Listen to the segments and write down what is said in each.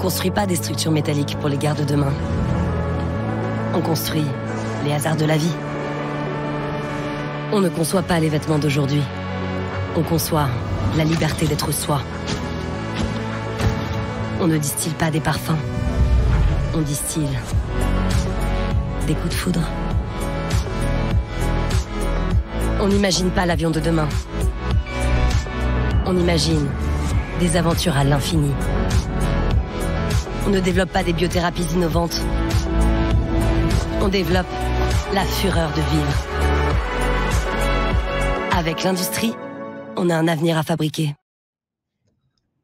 construit pas des structures métalliques pour les guerres de demain. On construit les hasards de la vie. On ne conçoit pas les vêtements d'aujourd'hui. On conçoit la liberté d'être soi. On ne distille pas des parfums. On distille des coups de foudre. On n'imagine pas l'avion de demain. On imagine des aventures à l'infini. On ne développe pas des biothérapies innovantes. On développe la fureur de vivre. Avec l'industrie, on a un avenir à fabriquer.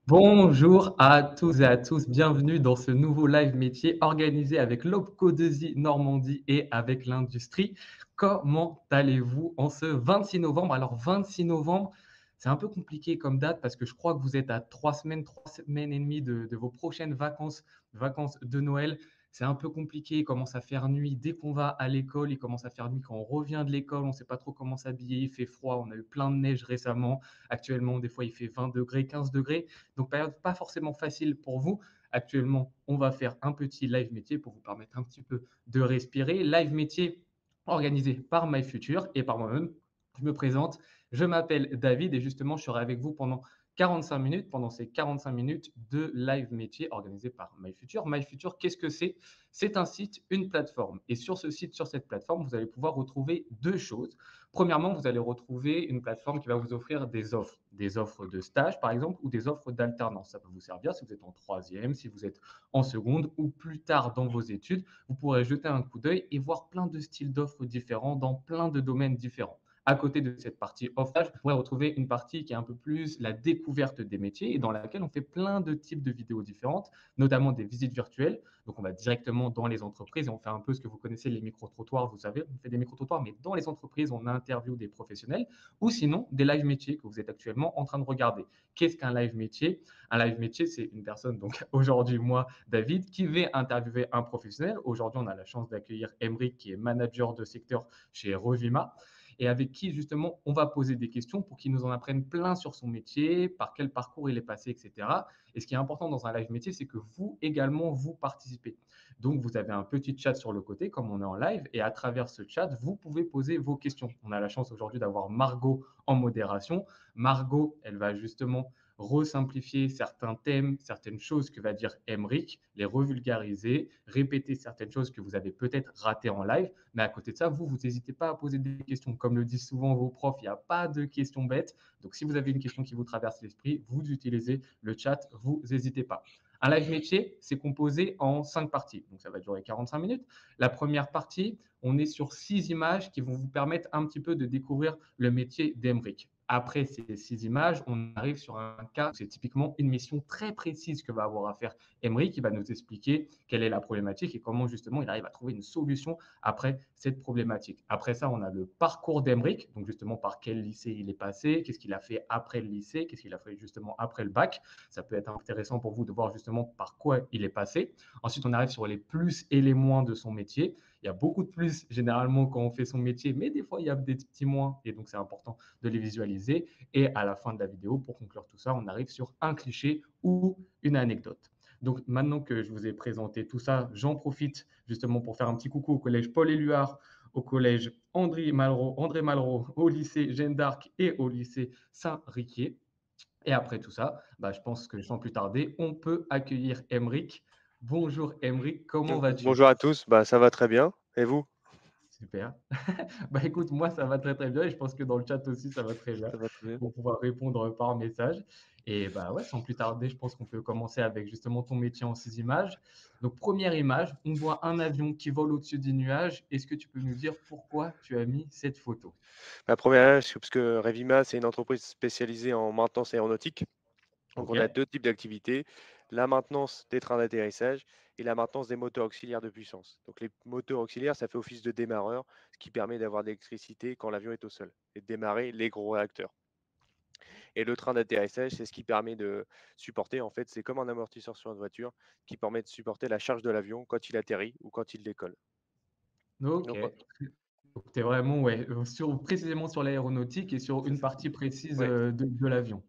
Bonjour à tous et à tous, bienvenue dans ce nouveau live métier organisé avec l'Opco2i Normandie et avec l'industrie. Comment allez-vous en ce 26 novembre? Alors 26 novembre, c'est un peu compliqué comme date parce que je crois que vous êtes à 3 semaines et demie de vos prochaines vacances de Noël. C'est un peu compliqué, il commence à faire nuit dès qu'on va à l'école, il commence à faire nuit quand on revient de l'école, on ne sait pas trop comment s'habiller, il fait froid, on a eu plein de neige récemment. Actuellement, des fois, il fait 20 degrés, 15 degrés. Donc, période pas forcément facile pour vous. Actuellement, on va faire un petit live métier pour vous permettre un petit peu de respirer. Live métier organisé par MyFuture et par moi-même. Je me présente, je m'appelle David et justement, je serai avec vous pendant 45 minutes, pendant ces 45 minutes de live métier organisé par MyFuture. MyFuture, qu'est-ce que c'est? C'est un site, une plateforme. Et sur ce site, sur cette plateforme, vous allez pouvoir retrouver deux choses. Premièrement, vous allez retrouver une plateforme qui va vous offrir des offres de stage, par exemple, ou des offres d'alternance. Ça peut vous servir si vous êtes en troisième, si vous êtes en seconde ou plus tard dans vos études. Vous pourrez jeter un coup d'œil et voir plein de styles d'offres différents dans plein de domaines différents. À côté de cette partie offre-stage, vous pourrez retrouver une partie qui est un peu plus la découverte des métiers et dans laquelle on fait plein de types de vidéos différentes, notamment des visites virtuelles. Donc, on va directement dans les entreprises et on fait un peu ce que vous connaissez, les micro-trottoirs. Vous savez, on fait des micro-trottoirs, mais dans les entreprises, on interviewe des professionnels ou sinon des live métiers que vous êtes actuellement en train de regarder. Qu'est-ce qu'un live métier? Un live métier, c'est une personne, donc aujourd'hui, moi, David, qui vais interviewer un professionnel. Aujourd'hui, on a la chance d'accueillir Emeric, qui est manager de secteur chez Revima, et avec qui justement on va poser des questions pour qu'il nous en apprenne plein sur son métier, par quel parcours il est passé, etc. Et ce qui est important dans un live métier, c'est que vous également, vous participez. Donc, vous avez un petit chat sur le côté, comme on est en live, et à travers ce chat, vous pouvez poser vos questions. On a la chance aujourd'hui d'avoir Margot en modération. Margot, elle va justement resimplifier certains thèmes, certaines choses que va dire Emeric, les revulgariser, répéter certaines choses que vous avez peut-être ratées en live. Mais à côté de ça, vous n'hésitez pas à poser des questions. Comme le disent souvent vos profs, il n'y a pas de questions bêtes. Donc, si vous avez une question qui vous traverse l'esprit, vous utilisez le chat, vous n'hésitez pas. Un live métier, c'est composé en 5 parties. Donc, ça va durer 45 minutes. La première partie, on est sur 6 images qui vont vous permettre un petit peu de découvrir le métier d'Emeric. Après ces 6 images, on arrive sur un cas, c'est typiquement une mission très précise que va avoir à faire Emeric, qui va nous expliquer quelle est la problématique et comment justement il arrive à trouver une solution après cette problématique. Après ça, on a le parcours d'Emeric, donc justement par quel lycée il est passé, qu'est-ce qu'il a fait après le lycée, qu'est-ce qu'il a fait justement après le bac. Ça peut être intéressant pour vous de voir justement par quoi il est passé. Ensuite, on arrive sur les plus et les moins de son métier. Il y a beaucoup de plus généralement quand on fait son métier, mais des fois il y a des petits moins et donc c'est important de les visualiser. Et à la fin de la vidéo, pour conclure tout ça, on arrive sur un cliché ou une anecdote. Donc maintenant que je vous ai présenté tout ça, j'en profite justement pour faire un petit coucou au collège Paul-Éluard, au collège André Malraux, au lycée Jeanne d'Arc et au lycée Saint-Riquier. Et après tout ça, je pense que sans plus tarder, on peut accueillir Emeric. Bonjour Emeric, comment vas-tu? Bonjour à tous, ça va très bien. Et vous? Super. Écoute, moi, ça va très, très bien et je pense que dans le chat aussi, ça va très bien Ça va très bien. pour pouvoir répondre par message. Et ouais, sans plus tarder, je pense qu'on peut commencer avec justement ton métier en 6 images. Donc, première image, on voit un avion qui vole au-dessus des nuages. Est-ce que tu peux nous dire pourquoi tu as mis cette photo? La première, c'est parce que Revima, c'est une entreprise spécialisée en maintenance aéronautique. Donc, Ok. on a deux types d'activités, la maintenance des trains d'atterrissage et la maintenance des moteurs auxiliaires de puissance. Donc, les moteurs auxiliaires, ça fait office de démarreur, ce qui permet d'avoir de l'électricité quand l'avion est au sol et de démarrer les gros réacteurs. Et le train d'atterrissage, c'est ce qui permet de supporter, en fait, c'est comme un amortisseur sur une voiture, qui permet de supporter la charge de l'avion quand il atterrit ou quand il décolle. Ok. Donc, Donc, tu es vraiment précisément sur l'aéronautique et sur c'est une ça. partie précise Ouais. de l'avion.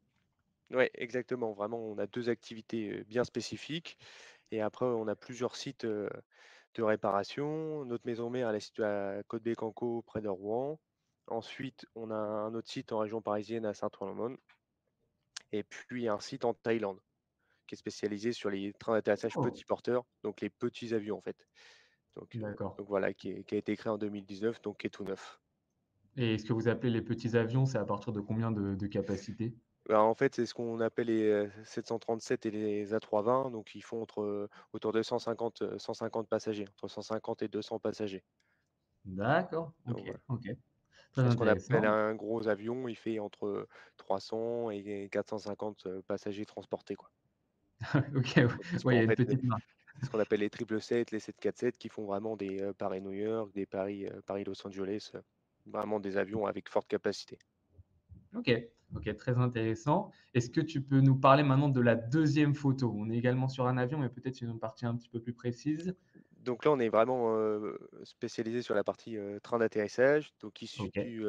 Ouais, exactement. Vraiment, on a deux activités bien spécifiques. Et après, on a plusieurs sites de réparation. Notre maison mère, elle est située à Côte-Bécancour, près de Rouen. Ensuite, on a un autre site en région parisienne à Saint-Ouen-l'Aumône. Et puis un site en Thaïlande qui est spécialisé sur les trains d'atterrissage Oh, petits porteurs, donc les petits avions en fait. d'accord. Donc voilà, qui a été créé en 2019, donc qui est tout neuf. Et ce que vous appelez les petits avions, c'est à partir de combien de capacité? Bah, en fait, c'est ce qu'on appelle les 737 et les A320, donc ils font autour de 150 passagers, entre 150 et 200 passagers. D'accord, Donc OK, voilà. OK. Très Et ce qu'on appelle intéressant. un gros avion, il fait entre 300 et 450 passagers transportés, quoi. OK, ouais, Donc c'est ce ouais, il y qu'on a une fait petite marge. ce qu'on appelle les 777, les 747 qui font vraiment des Paris-New York, des Paris-Los Angeles, vraiment des avions avec forte capacité. OK, OK, très intéressant. Est-ce que tu peux nous parler maintenant de la deuxième photo? On est également sur un avion, mais peut-être sur une partie un petit peu plus précise? Donc là, on est vraiment spécialisé sur la partie train d'atterrissage, donc qui se OK, situe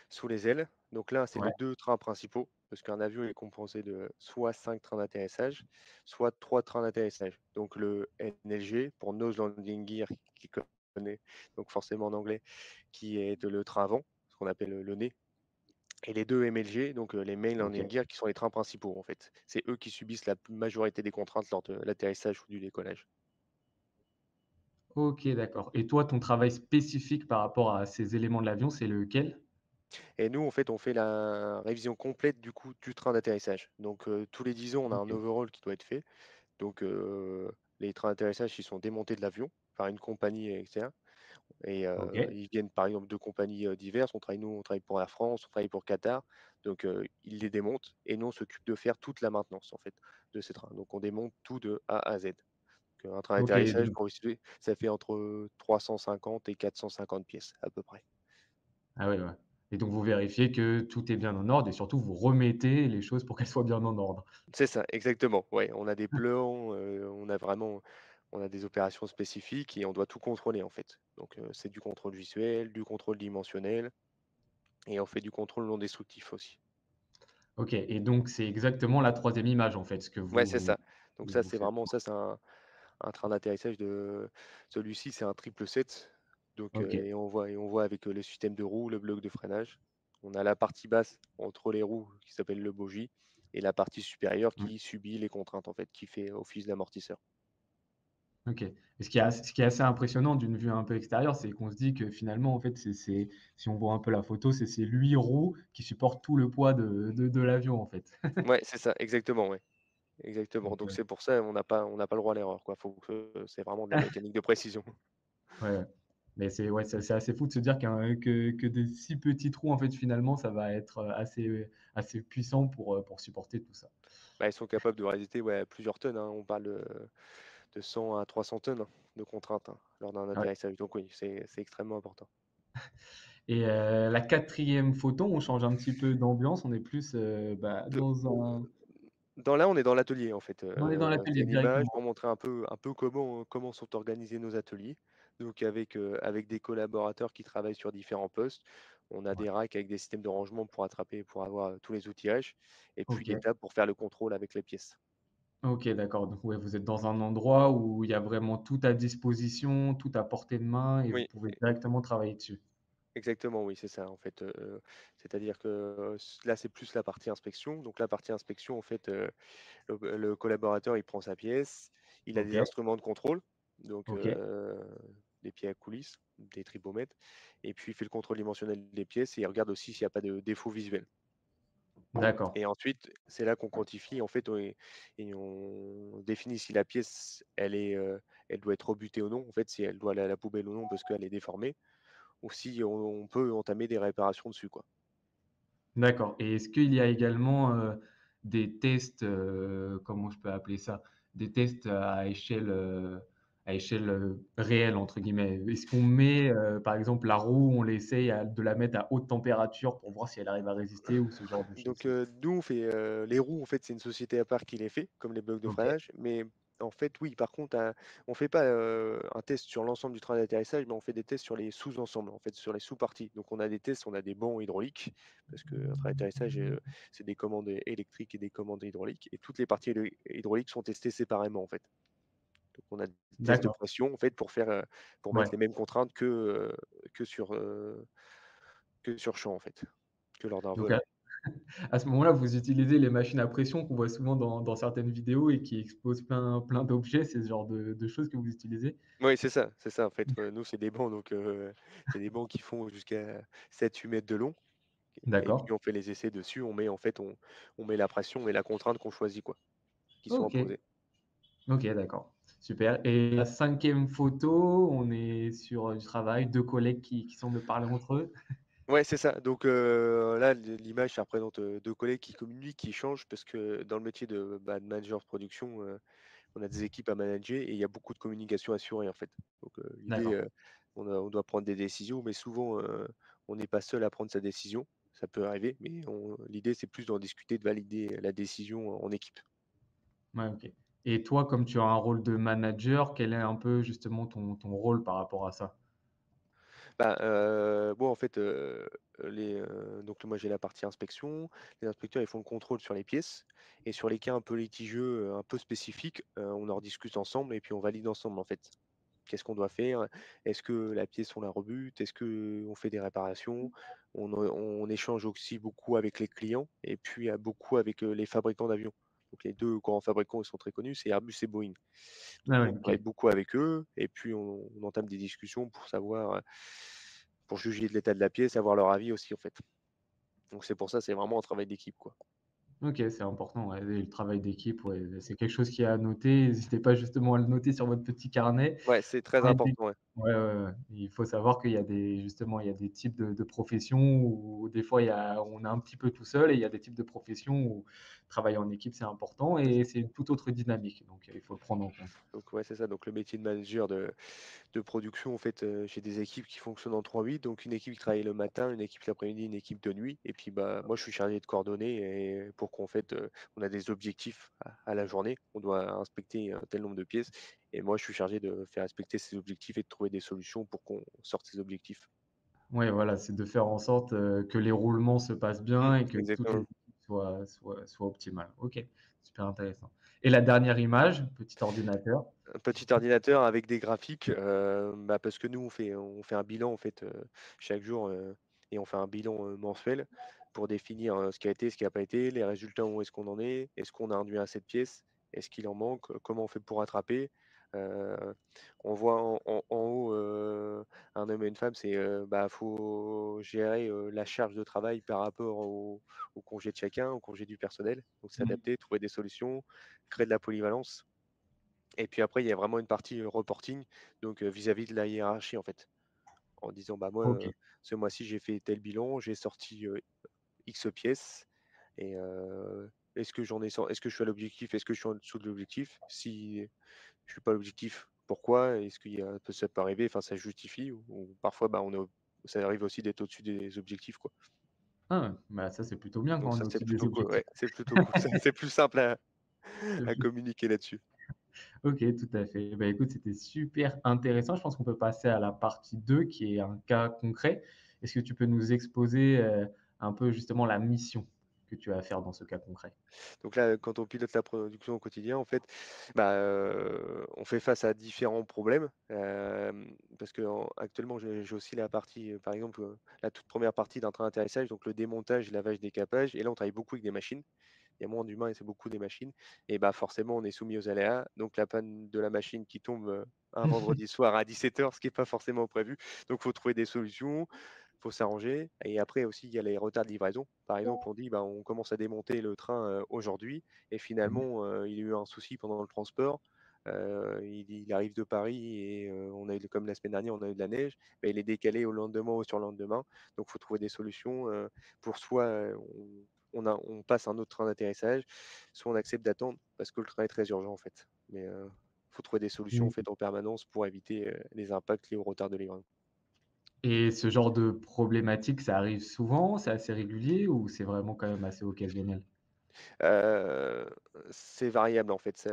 sous les ailes. Donc là, c'est ouais, les deux trains principaux, parce qu'un avion est composé de soit 5 trains d'atterrissage, soit 3 trains d'atterrissage. Donc le NLG, pour Nose Landing Gear, qui connaît, donc forcément en anglais, qui est le train avant, ce qu'on appelle le nez. Et les deux MLG, donc les Main OK. Landing Gear, qui sont les trains principaux en fait. C'est eux qui subissent la majorité des contraintes lors de l'atterrissage ou du décollage. OK, d'accord. Et toi, ton travail spécifique par rapport à ces éléments de l'avion, c'est lequel? Et nous, en fait, on fait la révision complète du coup du train d'atterrissage. Donc tous les 10 ans, on a un OK, overhaul qui doit être fait. Donc les trains d'atterrissage, ils sont démontés de l'avion par une compagnie externe. Et OK, ils viennent par exemple de compagnies diverses. Nous, on travaille pour Air France, on travaille pour Qatar. Donc ils les démontent et nous, on s'occupe de faire toute la maintenance en fait de ces trains. Donc on démonte tout de A à Z. Donc, un train OK, d'atterrissage, donc pour vous situer, ça fait entre 350 et 450 pièces à peu près. ah ouais, ouais. Et donc vous vérifiez que tout est bien en ordre et surtout vous remettez les choses pour qu'elles soient bien en ordre? C'est ça, exactement. Ouais, on a des plans, on a des opérations spécifiques et on doit tout contrôler, en fait. Donc, c'est du contrôle visuel, du contrôle dimensionnel et on fait du contrôle non destructif aussi. OK, et donc c'est exactement la troisième image, en fait, ce que Ouais, c'est ça. que Donc ça, vous c'est faites? vraiment ça, c'est un train d'atterrissage de celui-ci, c'est un 777. Donc, OK. et on voit avec, le système de roues, le bloc de freinage. On a la partie basse entre les roues qui s'appelle le bogie et la partie supérieure Mmh. qui subit les contraintes, en fait, qui fait office d'amortisseur. OK. Et ce qui est assez impressionnant d'une vue un peu extérieure, c'est qu'on se dit que finalement, en fait, c'est si on voit un peu la photo, c'est ces 8 roues qui supportent tout le poids de l'avion, en fait. Ouais, c'est ça, exactement, ouais. Exactement, Donc donc c'est pour ça on n'a pas le droit à l'erreur, quoi. Faut que c'est vraiment de la mécanique de précision. ouais, ouais. Mais c'est ouais, c'est assez fou de se dire que des si petits trous, en fait, finalement, ça va être, assez puissant pour supporter tout ça. Bah, ils sont capables de résister, ouais, à plusieurs tonnes, hein. On parle de 100 à 300 tonnes, hein, de contraintes, hein, lors d'un Ouais. atterrissage, donc oui, c'est extrêmement important. Et la quatrième photo, on change un petit peu d'ambiance, on est plus, De dans un Là, on est dans l'atelier, en fait, on est dans c'est l'atelier une image directement. pour montrer un peu comment sont organisés nos ateliers. Donc avec des collaborateurs qui travaillent sur différents postes. On a Ouais. des racks avec des systèmes de rangement pour attraper pour avoir, tous les outillages et puis des OK. tables pour faire le contrôle avec les pièces. OK, d'accord. Donc ouais, vous êtes dans un endroit où il y a vraiment tout à disposition, tout à portée de main et vous Oui, pouvez directement travailler dessus. exactement, oui, c'est ça, en fait, c'est-à-dire que, là, c'est plus la partie inspection. Donc la partie inspection, en fait, le collaborateur, il prend sa pièce, il a des OK, instruments de contrôle, donc OK, des pieds à coulisses, des tripomètres et puis il fait le contrôle dimensionnel des pièces et il regarde aussi s'il n'y a pas de défaut visuel d'accord. et ensuite, c'est là qu'on quantifie, en fait, et on définit si la pièce, elle doit être rebutée ou non, en fait, si elle doit aller à la poubelle ou non parce qu'elle est déformée ou si on peut entamer des réparations dessus, quoi. D'accord, et est-ce qu'il y a également, des tests, comment je peux appeler ça? Des tests à échelle, «réelle» entre guillemets? Est-ce qu'on met, par exemple la roue, on essaye de la mettre à haute température pour voir si elle arrive à résister ou ce genre de Donc, choses? nous, on fait, les roues, en fait, c'est une société à part qui les fait, comme les blocs de OK, freinage. Mais en fait, oui, par contre, on fait pas, un test sur l'ensemble du train d'atterrissage, mais on fait des tests sur les sous-ensembles, en fait, sur les sous-parties. Donc on a des tests, on a des bancs hydrauliques, parce qu'un train d'atterrissage, c'est des commandes électriques et des commandes hydrauliques et toutes les parties hydrauliques sont testées séparément, en fait. Donc on a des tests de D'accord. pression en fait pour mettre Ouais. les mêmes contraintes que sur champ en fait, que lors d'un Donc vol. à ce moment-là, vous utilisez les machines à pression qu'on voit souvent dans certaines vidéos et qui exposent plein d'objets, c'est ce genre de choses que vous utilisez? Oui, c'est ça en fait, nous c'est des bancs donc c'est des bancs qui font jusqu'à 7-8 mètres de long et D'accord. puis on fait les essais dessus, on met en fait on met la pression et la contrainte qu'on choisit quoi, qui sont OK. imposées. OK, d'accord. Super et la cinquième photo, on est sur, du travail, 2 collègues qui semblent parler entre eux? Ouais, c'est ça. Donc là, l'image, ça représente, 2 collègues qui communiquent, qui échangent parce que dans le métier de manager de production, on a des équipes à manager et il y a beaucoup de communication assurée, en fait. Donc l'idée, D'accord. on doit prendre des décisions, mais souvent, on n'est pas seul à prendre sa décision. Ça peut arriver, mais l'idée, c'est plus d'en discuter, de valider la décision en équipe. Ouais, OK et toi, comme tu as un rôle de manager, quel est un peu justement ton rôle par rapport à ça? Bah, bon, en fait, donc moi, j'ai la partie inspection. Les inspecteurs, ils font le contrôle sur les pièces et sur les cas un peu litigieux, un peu spécifiques, on en discute ensemble et puis on valide ensemble, en fait. Qu'est-ce qu'on doit faire? Est-ce que la pièce, on la rebute? Est-ce qu'on fait des réparations? On échange aussi beaucoup avec les clients et puis, beaucoup avec, les fabricants d'avions. Donc les 2 grands fabricants, ils sont très connus, c'est Airbus et Boeing. Donc Ah ouais, on OK. travaille beaucoup avec eux et puis on entame des discussions pour savoir, pour juger de l'état de la pièce, avoir leur avis aussi, en fait. Donc c'est pour ça, c'est vraiment un travail d'équipe, quoi. OK, c'est important, ouais et le travail d'équipe, ouais, c'est quelque chose qui est à noter. N'hésitez pas justement à le noter sur votre petit carnet. Ouais, c'est très Travail d'é important, ouais. Ouais, ouais, ouais. Il faut savoir qu'il y a des justement, il y a des types de professions où des fois on est un petit peu tout seul et il y a des types de professions où travailler en équipe, c'est important C'est et ça. c'est une toute autre dynamique, donc il faut le prendre en compte. Donc ouais, c'est ça. Donc le métier de manager de production, en fait, j'ai des équipes qui fonctionnent en 3-8, donc une équipe qui travaille le matin, une équipe l'après-midi, une équipe de nuit et puis, bah, moi, je suis chargé de coordonner et pour qu'en fait, on a des objectifs à la journée. On doit inspecter un tel nombre de pièces et moi, je suis chargé de faire respecter ces objectifs et de trouver des solutions pour qu'on sorte ces objectifs. Ouais, voilà, c'est de faire en sorte, que les roulements se passent Mmh, bien et que toutes les exactement. équipes soient optimales. OK, super intéressant et la dernière image, petit ordinateur. Un petit ordinateur avec des graphiques, bah, parce que nous on fait un bilan en fait, chaque jour, et on fait un bilan, mensuel pour définir, ce qui a été, ce qui a pas été, les résultats, où est-ce qu'on en est? Est-ce qu'on a réduit assez de pièces? Est-ce qu'il en manque? Comment on fait pour rattraper? Heu, on voit en haut, un homme et une femme, c'est, bah, faut gérer, la charge de travail par rapport au congé de chacun, au congé du personnel, donc Mmh. s'adapter, trouver des solutions, créer de la polyvalence. Et puis après, il y a vraiment une partie, reporting, donc vis-à-vis de la hiérarchie, en fait. En disant: «Bah, moi, OK. ce mois-ci, j'ai fait tel bilan, j'ai sorti, X pièces et est-ce que je suis à l'objectif? Est-ce que je suis en dessous de l'objectif? Si je suis pas à l'objectif, pourquoi? Est-ce qu'il y a ça peut arriver, enfin, ça justifie ou parfois, bah, ça arrive aussi d'être au-dessus des objectifs, quoi. Ah, bah, ça, c'est plutôt bien Donc quand on ça, est c'est au-dessus des plutôt cool, objectifs. ouais, c'est plutôt cool ça, c'est plus simple C'est à plus communiquer là-dessus. OK, tout à fait. Bah, écoute, c'était super intéressant. Je pense qu'on peut passer à la partie 2, qui est un cas concret. Est-ce que tu peux nous exposer, un peu justement la mission que tu as à faire dans ce cas concret? Donc là, quand on pilote la production au quotidien, en fait, bah, on fait face à différents problèmes, parce qu'actuellement, j'ai aussi la partie, par exemple, la toute première partie d'un train d'atterrissage, donc le démontage, lavage, décapage et là, on travaille beaucoup avec des machines. Il y a moins d'humains et c'est beaucoup des machines et bah, forcément, on est soumis aux aléas, donc la panne de la machine qui tombe, un vendredi soir à 17 heures, ce qui est pas forcément prévu, donc il faut trouver des solutions, faut s'arranger et après aussi, il y a les retards de livraison. Par exemple, on dit: «Bah, on commence à démonter le train, aujourd'hui» et Mmh. finalement, il y a eu un souci pendant le transport. Il arrive de Paris et on a eu comme la semaine dernière, on a eu de la neige, bah, il est décalé au lendemain ou surlendemain. Donc il faut trouver des solutions, pour soit, on passe un autre train d'atterrissage, soit on accepte d'attendre parce que le train est très urgent, en fait. Mais faut trouver des solutions, en Mmh fait, en permanence pour éviter, les impacts liés au retard de livraison. et ce genre de problématique, ça arrive souvent? C'est assez régulier ou c'est vraiment quand même assez occasionnel? Heu, c'est variable en fait,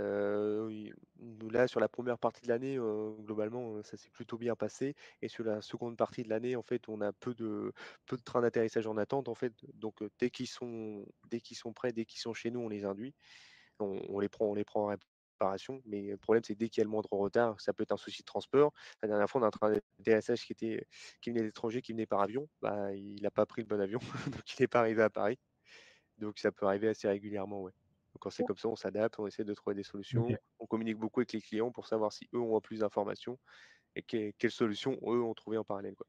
oui, nous là sur la première partie de l'année, globalement, ça s'est plutôt bien passé et sur la seconde partie de l'année, en fait, on a peu de trains d'atterrissage en attente en fait, donc dès qu'ils sont prêts, dès qu'ils sont chez nous, on les induit, on les prend en réparation. Mais le problème, c'est que dès qu'il y a le moindre retard, ça peut être un souci de transport. La dernière fois, on a un train d'atterrissage qui venait d'étranger, qui venait par avion. Bah, il n'a pas pris le bon avion, donc il n'est pas arrivé à Paris. Donc ça peut arriver assez régulièrement, ouais. Donc quand c'est comme ça, on s'adapte, on essaie de trouver des Ok. solutions. On communique beaucoup avec les clients pour savoir si eux ont plus d'informations et quelles solutions eux ont trouvé en parallèle, quoi.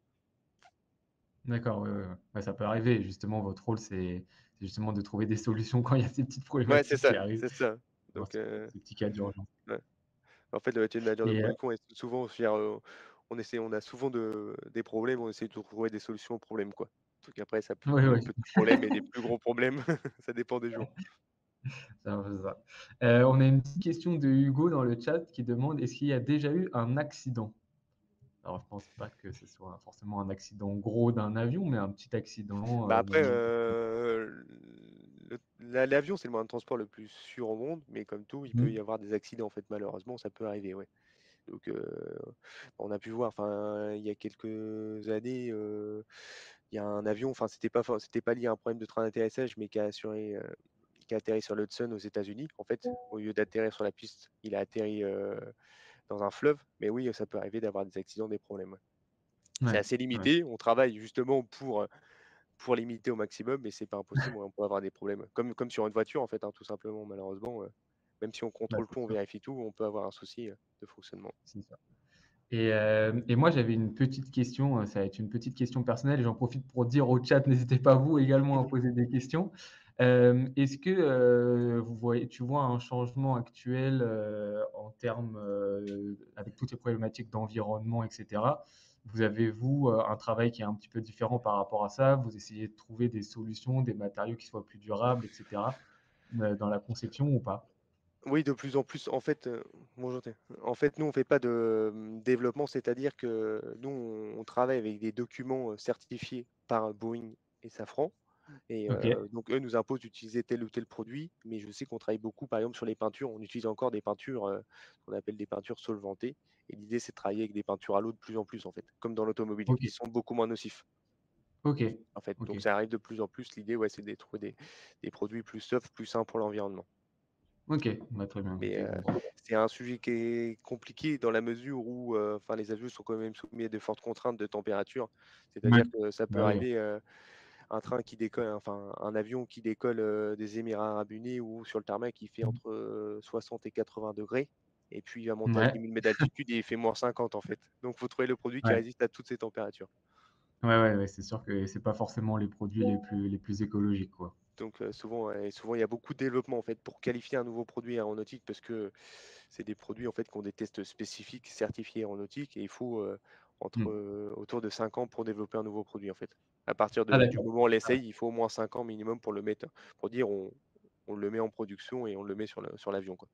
D'accord, ouais, ouais, ouais. Ouais, ça peut arriver. Justement, votre rôle, c'est justement de trouver des solutions quand il y a ces petites Ouais, problématiques qui arrivent c'est ça. dans Donc ces petits cas d'urgence. ouais. En fait, le métier de manager de Et production est souvent, je veux dire, on a souvent des problèmes, on essaie de trouver des solutions aux problèmes, quoi. Donc après, ça peut ouais, être ouais, des petits problèmes et des plus gros problèmes, ça dépend des jours. c'est un peu ça. On a une petite question de Hugo dans le chat qui demande: «Est-ce qu'il y a déjà eu un accident?» Alors, je pense pas que ce soit forcément un accident gros d'un avion, mais un petit accident, Bah, dans après, le l'avion, c'est le moyen de transport le plus sûr au monde, mais comme tout, il peut mmh, y avoir des accidents, en fait, malheureusement, ça peut arriver, ouais. Donc on a pu voir, enfin, il y a quelques années, il y a un avion, enfin, c'était pas lié à un problème de train d'atterrissage, mais qui a atterri sur l'Hudson aux États-Unis. En fait, au lieu d'atterrir sur la piste, il a atterri, dans un fleuve. Mais oui, ça peut arriver d'avoir des accidents, des problèmes, ouais. C'est ouais, assez ouais, limité. On travaille justement pour limiter au maximum, mais c'est pas impossible. On peut avoir des problèmes. Comme sur une voiture, en fait, hein, tout simplement, malheureusement, même si on bah, contrôle c'est tout, on sûr, vérifie tout, on peut avoir un souci, de fonctionnement. c'est ça. Et moi, j'avais une petite question, ça va être une petite question personnelle et j'en profite pour dire au chat, n'hésitez pas vous également à poser des questions. Est-ce que, tu vois un changement actuel, en termes, avec toutes les problématiques d'environnement et cetera? Vous avez, vous, un travail qui est un petit peu différent par rapport à ça? Vous essayez de trouver des solutions, des matériaux qui soient plus durables et cetera, dans la conception ou pas? Oui, de plus en plus. En fait, bonjour Thé. En fait, nous, on fait pas de, développement, c'est-à-dire que nous, on travaille avec des documents, certifiés par Boeing et Safran et OK, donc eux nous imposent d'utiliser tel ou tel produit. Mais je sais qu'on travaille beaucoup, par exemple, sur les peintures. On utilise encore des peintures, qu'on appelle des peintures solvantées et l'idée, c'est de travailler avec des peintures à l'eau de plus en plus, en fait, comme dans l'automobile, OK, qui sont beaucoup moins nocifs, OK, en fait. Donc OK. ça arrive de plus en plus. L'idée, ouais, c'est de trouver des produits plus soft, plus sains pour l'environnement. OK, bah, très bien, Mais OK, bon. c'est un sujet qui est compliqué dans la mesure où, enfin, les avions sont quand même soumis à de fortes contraintes de température. Ouais, C'est-à-dire que ça peut bah, oui. arriver, un train qui décolle, enfin, un avion qui décolle, des Émirats arabes unis ou sur le tarmac, il fait Mmh. entre, 60 et 80 degrés et puis il va monter à Ouais, 10 000 mètres d'altitude et il fait -50 en fait. Donc il faut trouver le produit qui ouais. résiste à toutes ces températures. Ouais, ouais, ouais, c'est sûr que c'est pas forcément les produits les plus écologiques, quoi. Donc souvent il y a beaucoup de développement en fait pour qualifier un nouveau produit aéronautique parce que c'est des produits en fait qui ont des tests spécifiques certifiés aéronautiques et il faut, Mmh. autour de 5 ans pour développer un nouveau produit en fait. À partir Ah du d'accord. moment où on Ah ouais. l'essaye, il faut au moins 5 ans minimum pour le mettre pour dire on le met en production et on le met sur l'avion, quoi.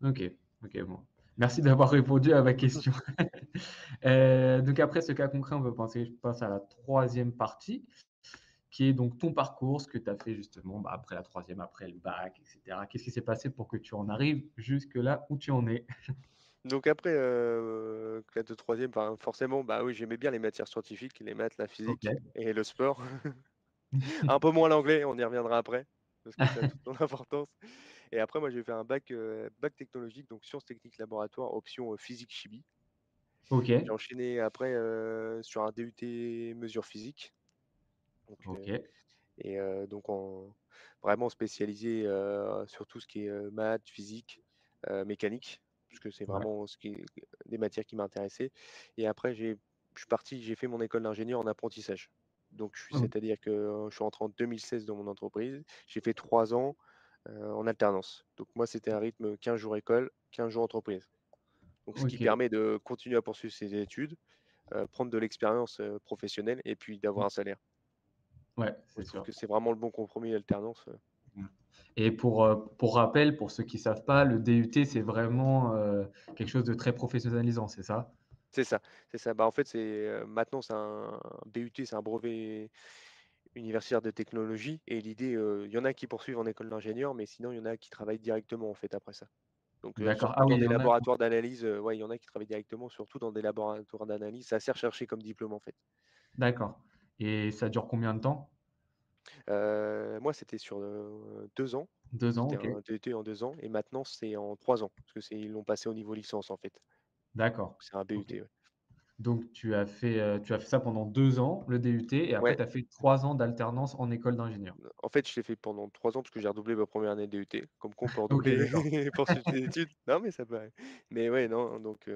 OK, OK, bon. Merci d'avoir répondu à ma question. Donc après ce cas concret, on peut penser je passe à la troisième partie, qui est donc ton parcours, ce que tu as fait justement, bah, après la troisième, après le bac et cetera. Qu'est-ce qui s'est passé pour que tu en arrives jusque là où tu en es? Donc après, classe de 3e, enfin forcément, bah oui, j'aimais bien les matières scientifiques, les maths, la physique OK. et le sport. Un peu moins l'anglais, on y reviendra après, parce que ça a toute son importance. Et après moi j'ai fait un bac technologique, donc sciences techniques laboratoire, option, physique-chimie. J'ai OK, enchaîné après, sur un DUT mesures physiques, donc OK, donc en vraiment spécialisé, sur tout ce qui est, maths, physique, mécanique, puisque c'est ouais. vraiment ce qui est des matières qui m'intéressaient. Et après je suis parti, j'ai fait mon école d'ingénieur en apprentissage. Donc O c'est-à-dire que, je suis rentré en 2016 dans mon entreprise. J'ai fait 3 ans, en alternance. Donc moi, c'était un rythme 15 jours école, 15 jours entreprise. Donc ce qui OK. permet de continuer à poursuivre ses études, prendre de l'expérience, professionnelle et puis d'avoir Mmh. un salaire. Ouais, Moi, c'est je trouve sûr. que c'est vraiment le bon compromis, l'alternance. Mmh. Et pour rappel, pour ceux qui savent pas, le DUT, c'est vraiment, quelque chose de très professionnalisant, c'est ça? C'est ça, c'est ça. Bah, en fait, maintenant c'est un BUT, c'est un brevet universitaire de technologie et l'idée, il y en a qui poursuivent en école d'ingénieur, mais sinon il y en a qui travaillent directement, en fait, après ça. Donc D'accord. surtout Ah oui, dans il y des en a laboratoires d'analyse, ouais, il y en a qui travaillent directement, surtout dans des laboratoires d'analyse. C'est assez recherché comme diplôme, en fait. d'accord, et ça dure combien de temps? Moi, c'était sur 2 ans. 2 ans, C'était ok. un DUT en 2 ans et maintenant c'est en 3 ans parce que ils l'ont passé au niveau licence en fait. D'accord. C'est un Ok. BUT, ouais. Donc tu as fait ça pendant 2 ans, le DUT, et après Ouais, tu as fait 3 ans d'alternance en école d'ingénieur. en fait, je l'ai fait pendant 3 ans parce que j'ai redoublé ma première année de DUT. Comme quoi on peut OK, redoubler d'accord. et poursuivre ses études. Non, mais ça paraît mais ouais, non, donc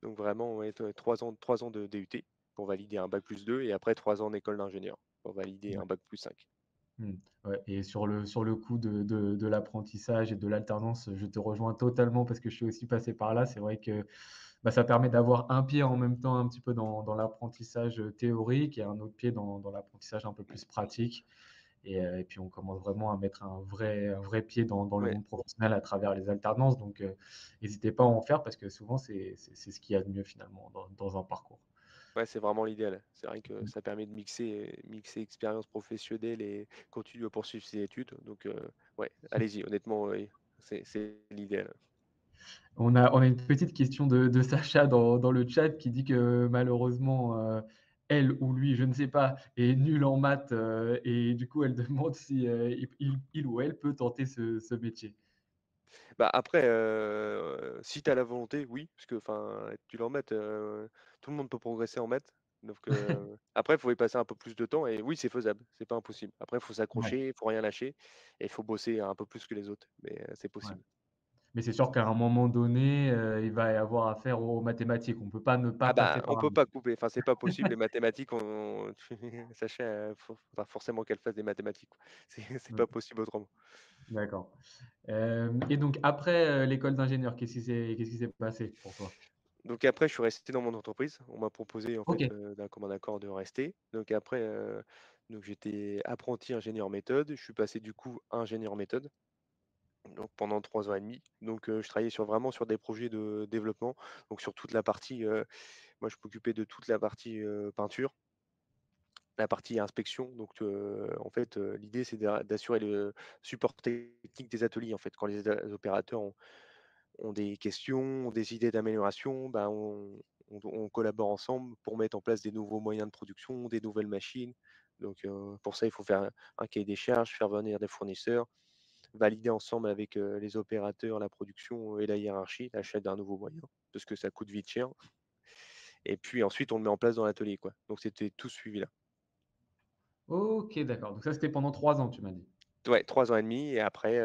vraiment, ouais, 3 ans de DUT pour valider un bac+2 et après 3 ans en école d'ingénieur pour valider Ouais. un bac+5. Mmh. Ouais, et sur le coup de l'apprentissage et de l'alternance, je te rejoins totalement parce que je suis aussi passé par là. C'est vrai que, bah, ça permet d'avoir un pied en même temps un petit peu dans l'apprentissage, théorique, et un autre pied dans l'apprentissage un peu plus pratique, et puis on commence vraiment à mettre un vrai pied dans le Ouais. monde professionnel à travers les alternances, donc hésitez pas à en faire parce que souvent c'est ce qu'il y a de mieux finalement dans un parcours. Ouais, c'est vraiment l'idéal. C'est vrai que Mmh. ça permet de mixer expérience professionnelle et continuer à poursuivre ses études. Donc, ouais, allez-y, honnêtement, oui, c'est l'idéal. On a une petite question de Sacha dans le chat qui dit que malheureusement, elle ou lui, je ne sais pas, est nul en maths, et du coup elle demande si, il ou elle peut tenter ce métier. Bah, après, si tu as la volonté, oui, parce que enfin, être nul en maths, tout le monde peut progresser en maths. Donc, après, il faut y passer un peu plus de temps et oui, c'est faisable, c'est pas impossible. Après, il faut Ouais, s'accrocher, il faut rien lâcher et il faut bosser un peu plus que les autres, mais, c'est ouais. possible. Mais c'est sûr qu'à un moment donné, il va y avoir affaire aux mathématiques. On peut pas ne pas Ah passer bah, on par là. peut pas couper, enfin, c'est pas possible. Les mathématiques, Sacha, faudra forcément qu'elle fasse des mathématiques, quoi. C'est Ouais, pas possible autrement. d'accord. Et donc après, l'école d'ingénieur, qu'est-ce qui s'est passé pour toi? Donc après, je suis resté dans mon entreprise. On m'a proposé, en fait, OK, d'un commun accord de rester. Donc après, donc j'étais apprenti ingénieur méthode. Je suis passé, du coup, ingénieur méthode, donc pendant 3 ans et demi. Donc, je travaillais vraiment sur des projets de développement, donc sur toute la partie, moi, je m'occupais de toute la partie, peinture. La partie inspection, donc en fait, l'idée c'est d'assurer le support technique des ateliers, en fait. Quand les opérateurs ont des questions, ont des idées d'amélioration, bah, on collabore ensemble pour mettre en place des nouveaux moyens de production, des nouvelles machines. Donc pour ça, il faut faire un cahier des charges, faire venir des fournisseurs, valider ensemble avec, les opérateurs, la production et la hiérarchie, l'achat d'un nouveau moyen, parce que ça coûte vite cher et puis ensuite on le met en place dans l'atelier, quoi. Donc c'était tout ce suivi-là. OK, d'accord. Donc ça, c'était pendant 3 ans, tu m'as dit? Ouais, 3 ans et demi et après,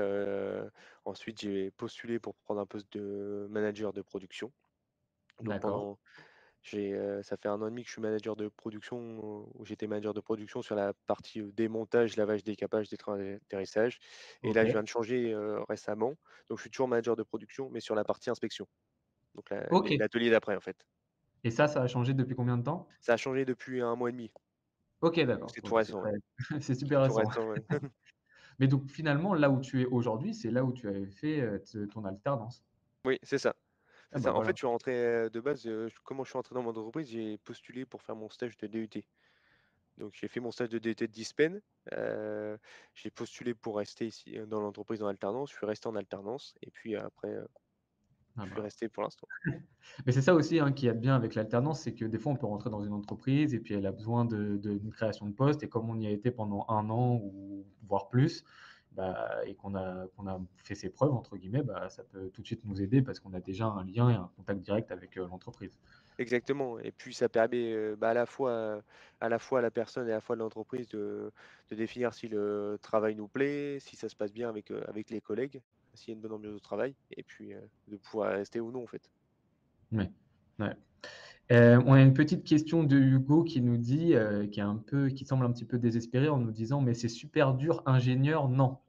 ensuite j'ai postulé pour prendre un poste de manager de production. Donc D'accord, ça fait 1 an et demi que je suis manager de production, où j'étais manager de production sur la partie, démontage, lavage, décapage des trains d'atterrissage et là je OK. viens de changer, récemment. Donc je suis toujours manager de production, mais sur la partie inspection. Donc OK, l'atelier d'après, en fait. et ça a changé depuis combien de temps? Ça a changé depuis 1 mois et demi. OK, Donc d'accord. c'est tout OK, c'est récent, très ouais. c'est C'est super tout récent. récent, ouais. Mais donc finalement, là où tu es aujourd'hui, c'est là où tu avais fait, ton alternance? Oui, c'est ça. Ah C'est bah, ça. En fait, voilà. je suis rentré, de base, comment je suis rentré dans mon entreprise, j'ai postulé pour faire mon stage de DUT. Donc j'ai fait mon stage de DUT de 10 semaines. J'ai postulé pour rester ici, dans l'entreprise en alternance. Je suis resté en alternance et puis après, Ah je suis bah, resté pour l'instant. mais c'est ça aussi, hein, qu'il y a de bien avec l'alternance, c'est que des fois, on peut rentrer dans une entreprise et puis elle a besoin d'une création de poste, et comme on y a été pendant 1 an ou voire plus, bah, et qu'on a «fait ses preuves» entre guillemets, bah, ça peut tout de suite nous aider parce qu'on a déjà un lien et un contact direct avec, l'entreprise. Exactement et puis ça permet, bah, à la fois à la personne et à la fois à l'entreprise de définir si le travail nous plaît, si ça se passe bien avec les collègues, s'il y a une bonne ambiance de travail et puis, de pouvoir rester ou non, en fait. Ouais, ouais. On a une petite question de Hugo qui nous dit, qui semble un petit peu désespéré en nous disant: «Mais c'est super dur, ingénieur, non?»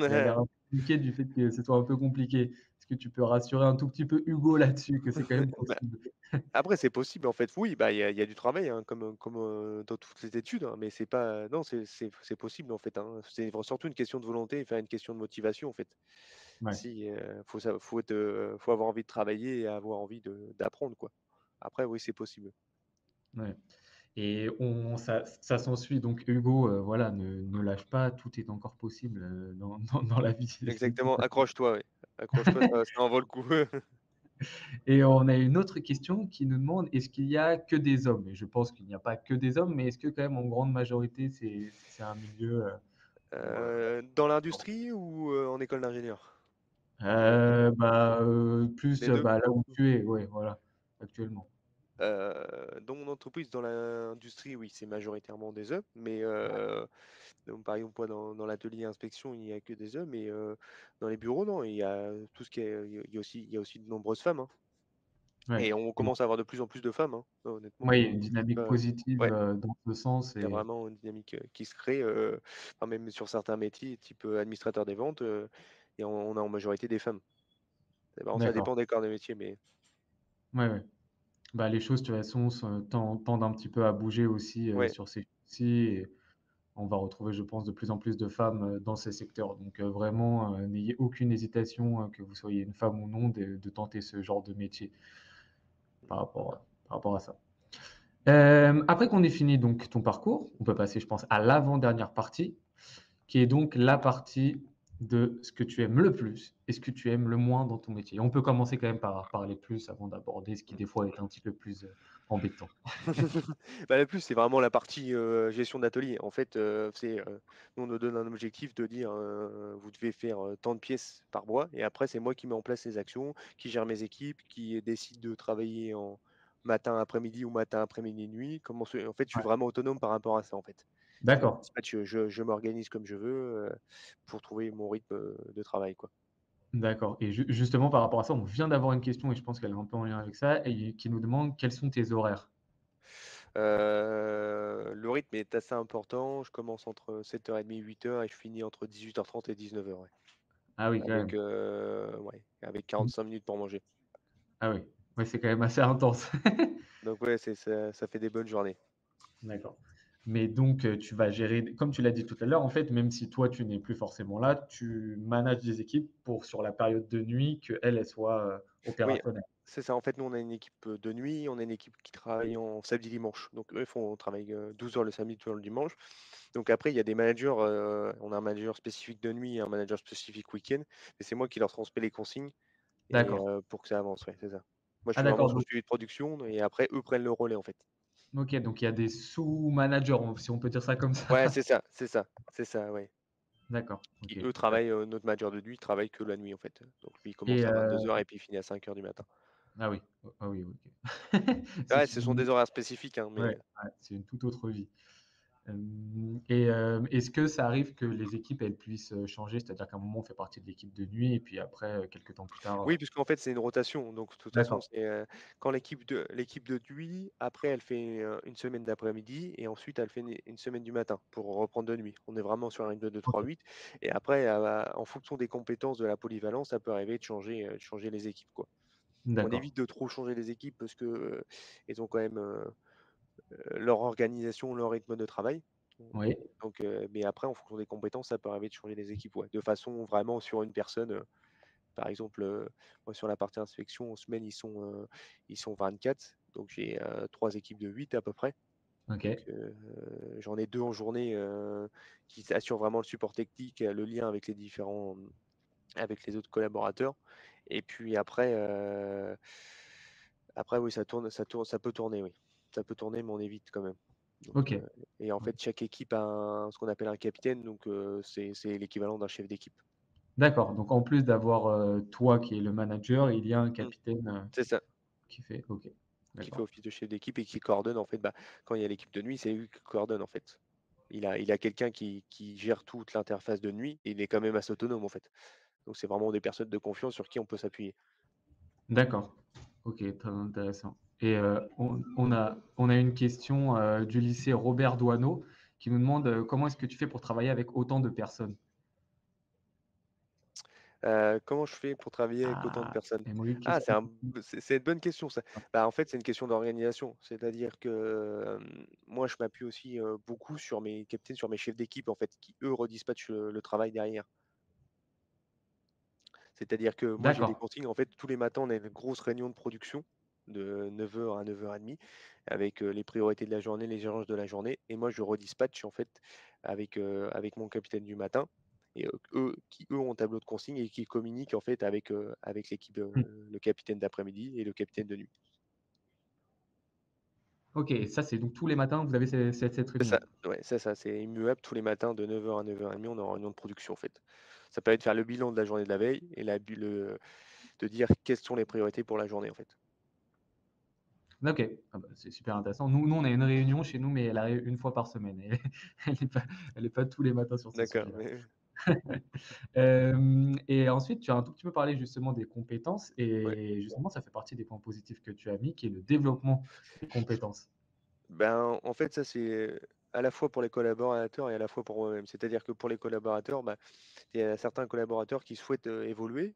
Il a l'air un peu inquiet du fait que ce soit un peu compliqué. Est-ce que tu peux rassurer un tout petit peu Hugo là-dessus, que c'est quand même Bah possible? après, c'est possible, en fait. Oui, bah, il y a du travail, hein, comme dans toutes les études, hein, mais c'est pas non, c'est possible, en fait, hein. C'est surtout une question de volonté et faire une question de motivation, en fait. Ouais, Si, faut avoir envie de travailler et avoir envie d'apprendre, quoi. Après, oui, c'est possible. ouais, et ça s'ensuit donc Hugo, voilà, ne lâche pas, tout est encore possible, dans la vie, c'est tout Exactement, à accroche-toi, ouais. Accroche-toi, ça en vaut le coup. Et on a une autre question qui nous demande: «Est-ce qu'il y a que des hommes?» Et je pense qu'il n'y a pas que des hommes, mais est-ce que quand même en grande majorité c'est un milieu, où, Dans l'industrie ou en école d'ingénieur? plus, Les 2. bah, là où tu es, ouais, voilà, actuellement. Dans mon entreprise, dans l'industrie, oui, c'est majoritairement des hommes, mais donc par exemple, moi, dans l'atelier inspection, il n'y a que des hommes et dans les bureaux, non, il y a tout ce qui est il y a aussi de nombreuses femmes, hein, Ouais, et on et commence à avoir de plus en plus de femmes, hein. Honnêtement, ouais, il y a une dynamique ouais, positive, ouais, dans ce sens il y a et vraiment une dynamique, qui se crée, enfin même sur certains métiers type, administrateur des ventes, et on a en majorité des femmes. C'est marrant, ça d'accord. dépend des corps de métier, mais Ouais, ouais. Bah, les choses, de toute façon, tendent un petit peu à bouger aussi, ouais. sur ces ci et on va retrouver, je pense, de plus en plus de femmes, dans ces secteurs. Donc, vraiment, n'ayez aucune hésitation, que vous soyez une femme ou non, de tenter ce genre de métier par rapport à ça. Après qu'on ait fini donc ton parcours, on peut passer, je pense, à l'avant-dernière partie, qui est donc la partie de ce que tu aimes le plus et ce que tu aimes le moins dans ton métier. On peut commencer quand même par parler plus avant d'aborder ce qui des fois est un petit peu plus, embêtant. Bah, le plus, c'est vraiment la partie, gestion d'atelier. En fait, nous, on nous donne un objectif de dire, «Vous devez faire, tant de pièces par mois» et après, c'est moi qui mets en place les actions, qui gère mes équipes, qui décide de travailler en matin, après-midi ou matin, après-midi, nuit. En fait, je suis Ouais, vraiment autonome par rapport à ça, en fait. C'est le d'accord, dispatch, je m'organise comme je veux, pour trouver mon rythme, de travail, quoi. d'accord et justement par rapport à ça, on vient d'avoir une question et je pense qu'elle est un peu en lien avec ça et qui nous demande: «Quels sont tes horaires?» Le rythme est assez important. Je commence entre 7h30 et 8h et je finis entre 18h30 et 19h, ouais. Ah oui, quand Avec, même. ouais, avec Mmh. 45 minutes pour manger. Ah oui. Ouais, c'est quand même assez intense. Donc ouais, ça fait des bonnes journées. D'accord. Mais donc, tu vas gérer comme tu l'as dit tout à l'heure, en fait, même si toi, tu n'es plus forcément là, tu manages des équipes pour sur la période de nuit qu'elles, elles soient, Oui, opérationnelles. c'est ça. En fait, nous, on a une équipe, de nuit, on a une équipe qui travaille en samedi, dimanche. Donc eux, font travaillent, 12 heures le samedi, 12 heures le dimanche. Donc après, il y a des managers, on a un manager spécifique de nuit et un manager spécifique week-end et c'est moi qui leur transmets les consignes et D'accord. pour que ça avance, ouais, c'est ça. Moi, je Ah suis vraiment d'accord, sur le donc suivi de production et après, eux prennent le relais, en fait. OK, donc il y a des sous-managers, si on peut dire ça comme Ouais, ça. c'est ça, c'est ça, c'est ça, ouais. D'accord, Qui OK, eux travaillent, notre manager de nuit travaille que la nuit, en fait. Donc lui, il et commence à 22h et puis il finit à 5h du matin. ah oui, ah oui, OK. Ouais, C'est ce sont une des horaires spécifiques, hein, ouais, mais ouais, c'est une toute autre vie. Est-ce que ça arrive que les équipes, elles puissent, changer? C'est-à-dire qu'à un moment, on fait partie de l'équipe de nuit et puis après, quelque temps plus tard, oui, puisqu'en fait, c'est une rotation. Donc, de toute façon, d'accord, c'est, quand l'équipe de nuit, après, elle fait, une semaine d'après-midi et ensuite, elle fait une semaine du matin pour reprendre de nuit. On est vraiment sur un rythme de 2-3-8 OK, et après, en fonction des compétences de la polyvalence, ça peut arriver de changer les équipes, quoi. On d'accord. évite de trop changer les équipes parce que, ils ont quand même, leur organisation, leur rythme de travail. Oui, Donc, mais après, en fonction des compétences, ça peut arriver de changer les équipes, ouais, de façon vraiment sur une personne, par exemple, moi sur la partie inspection, en semaine, ils sont 24, donc j'ai, 3 équipes de 8 à peu près. Donc, OK, j'en ai 2 en journée, qui assurent vraiment le support technique, le lien avec les autres collaborateurs et puis après oui, ça peut tourner, oui. Ça peut tourner, mais on évite quand même. Donc, OK. et en fait, chaque équipe a ce qu'on appelle un capitaine, donc, c'est l'équivalent d'un chef d'équipe. D'accord, donc en plus d'avoir, toi qui es le manager, il y a un Mmh, capitaine, c'est ça, qui fait OK, qui fait d'accord. office de chef d'équipe et qui coordonne en fait, bah, quand il y a l'équipe de nuit, c'est lui qui coordonne en fait. Il a quelqu'un qui gère toute l'interface de nuit et il est quand même assez autonome en fait. Donc c'est vraiment des personnes de confiance sur qui on peut s'appuyer. D'accord. OK, très intéressant et on a une question, du lycée Robert Doisneau qui nous demande, comment est-ce que tu fais pour travailler avec autant de personnes? Comment je fais pour travailler avec autant de Ah, personnes? et moi une Ah, question. c'est une bonne question ça. Bah, en fait, c'est une question d'organisation. C'est-à-dire que, moi, je m'appuie aussi, beaucoup sur mes capitaines, sur mes chefs d'équipe, en fait, qui eux redispatchent le travail derrière. C'est-à-dire que moi, j'ai des D'accord, consignes, en fait, tous les matins, on a une grosse réunion de production de 9h à 9h30 avec, les priorités de la journée, les urgences de la journée et moi, je redispatche, en fait, avec mon capitaine du matin et eux ont un tableau de consignes et qui communiquent en fait avec l'équipe, Mmh. le capitaine d'après-midi et le capitaine de nuit. OK, ça, c'est donc tous les matins, vous avez cette C'est ça, réunion? ouais, c'est ça, c'est immuable tous les matins de 9 heures à 9h30, on a une réunion de production en fait. Ça permet de faire le bilan de la journée de la veille et de dire quelles sont les priorités pour la journée en fait. OK. Ah bah, c'est super intéressant. Nous, on a une réunion chez nous, mais elle arrive une fois par semaine et elle est pas tous les matins sur ce D'accord, sujet-là. mais Et ensuite, tu as un tout petit peu parlé justement des compétences ouais. et justement, ça fait partie des points positifs que tu as mis, qui est le développement des compétences. Ben, en fait, ça, c'est à la fois pour les collaborateurs et à la fois pour moi-même. C'est-à-dire que pour les collaborateurs, bah, il y a certains collaborateurs qui souhaitent, évoluer,